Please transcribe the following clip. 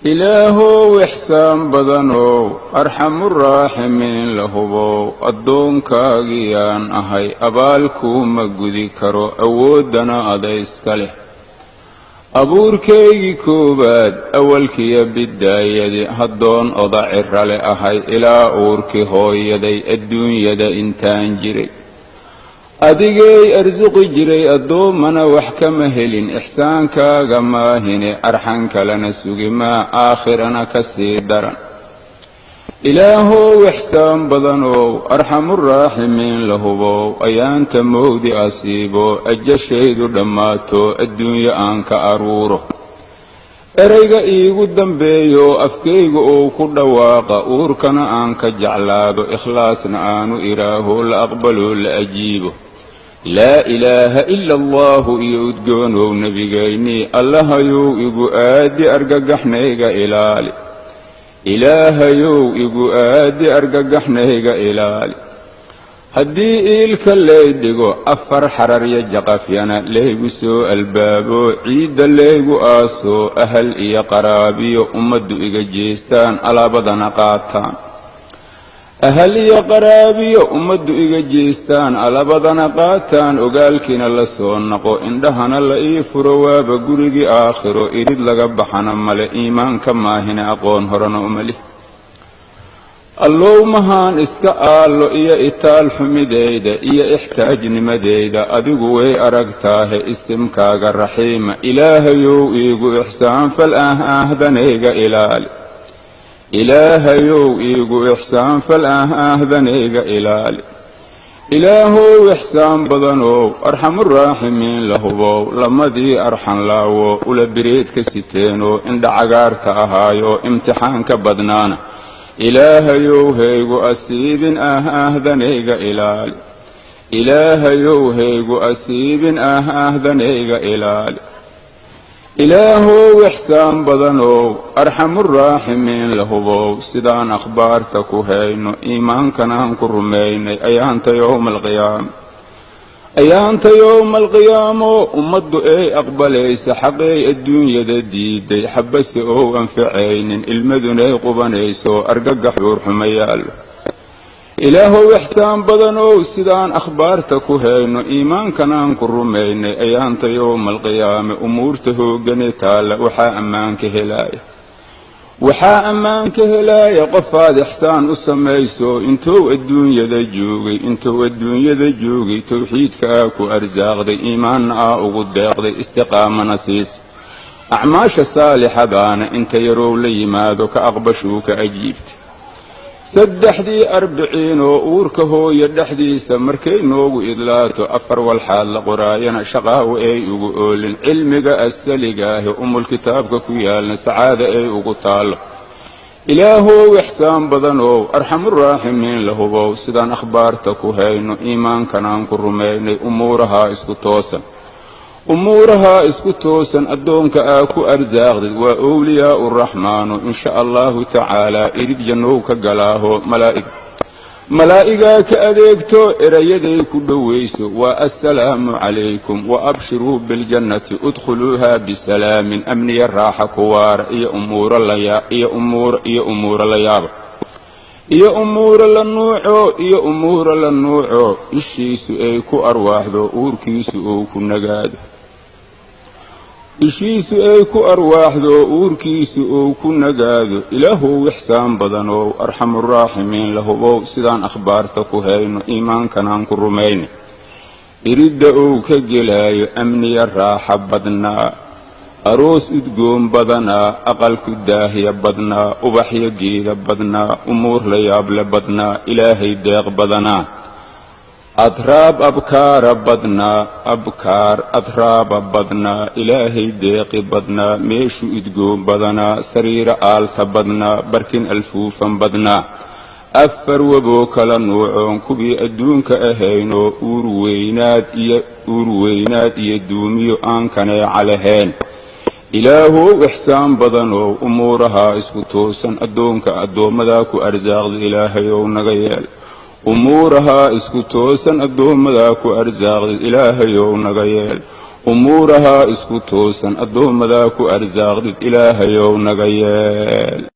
إلهو إحسان بدنو أرحم الراحمين لهبو أدون كاغيان أهي أبالكو مقودي كرو أودنا أدايسكاله أبوركي كوباد أولكي بداية هدون أضعر لأهي إلى أوركي هو يدي الدون يدي إنتان جري أديجي أرزق جري أدومنا وحكم هلين إحسان كاغما هني أرحن كلنا سوغي ما آخرنا كسيدرا إلهو إحسان بدنو أرحم الراحمين لهبو أيان تمودي أسيبو أجشيد دماتو الدنيا أنك أرورو erayga iigu dambeeyo afkayga oo ku dhawaaqa uurkana aan ka jeclaado ikhlaasna aanu iraaho la aqbalo la ajiibo laa ilaaha ila allah iyo udgoonow nabigayni allahayow igu aadi argagaxnayga ilaali ilaahayow igu aadi argagaxnayga ilaali haddii iilka leydhigo afar xarar iyo jaqafyana laygu soo albaabo ciidda laygu aaso ahal iyo qaraabiyo ummaddu iga jeestaan alaabadana qaataan ahal iyo qaraabiyo ummaddu iga jeestaan alaabadana qaataan ogaalkiina la soo naqo indhahana la ii furo waaba gurigii aakhiro irid laga baxana male iimaanka maahina aqoon horena umali allow mahaan iska aalo iyo itaal xumideyda iyo ixtaajnimadeyda adigu way aragtaahe isimkaaga raxiima ilaahayow iigu ixsaan fal ahdanayga ilaali ilaahayow iigu ixsaan fal ahdanayga ilaali ilaahow ixsaan badanow arxamuraaximiin lahubow lamadii arxan laawo ula bireedka siteenoo indha cagaarta ahaayo imtixaanka badnaana ilaahayow haygu asiibin ahdanayga ilaali ilaahayow haygu asiibin ahdanayga ilaali ilaahow ixsaan badanow arxamuraaximiin lahubow sidaan akhbaarta ku hayno iimaankanaan ku rumaynay ayaanta yowma alqiyaamo ummaddu ay aqbalaysa xaqay adduunyada diiday xabase oo anfacaynin ilmadunay qubanayso argagax uurxuma yaallo ilaahow ixsaan badanow sidaan akhbaarta ku hayno iimaankanaan ku rumaynay ayaanta yowma alqiyaame umuurta hoogane taalla waxaa ammaanka helaaya qofaad ixsaan u samayso intuu adduunyada joogay tawxiidka aa ku arsaaqday iimaanna aa ugu deeqday istiqaamana siis acmaasha saalixadaana inta yarow la yimaado ka aqbashuu ka ajiibta saddexdii arbiciin oo uurka hooya dhexdiisa markay noogu idlaato afar walxaad la qoraayana shaqaawo ay ugu oolin cilmiga assaligaahi umulkitaabka ku yaalna sacaada ay ugu taallo ilaahow ixsaan badanow arxamuraaximiin lahubow sidaan akhbaarta ku hayno iimaankanaan ku rumaynay umuuraha isku toosan addoonka aa ku arsaaqdid waa owliyaau raxmaanu insha allahu tacaala irid jannow ka galaaho malaa'igaa ka adeegto erayaday ku dhowayso waa assalaamu calaykum wa abshiruu biljannati udkhuluuha bisalaamin amniya raaxa kuwaara iyo umuuro la yaaba iyo umuuro la nuuco ishiisu ay ku arwaaxdo uurkiisu uu ku nagaado ilaahow ixsaan badanow arxamuraaximiin lahubow sidaan akhbaarta ku hayno iimaankanaan ku rumaynay iridda uu ka gelaayo amniya raaxa badnaa aroos udgoon badanaa aqalku daahiya badnaa ubaxyo geeda badnaa umuur la yaable badnaa ilaahay deeq badanaa adraab adraaba badnaa ilaahay deeqi badnaa meeshu udgoon badanaa sariiro aalta badnaa barkin alfuufan badnaa afar waboo kala nuucoon kuwii adduunka ahaynoo uur weynaad iyo duumiyo aan kaneeca lahayn ilaahow ixsaan badanow umuuraha isku toosan addoonka addoommadaa ku arsaaqda ilaahayow naga yeel umuuraha isku toosan addoommadaa ku arsaaqdid ilaahayow naga yeel أمورها اسكتوسا الدوم ذاك أرزاق إلهي ونغيال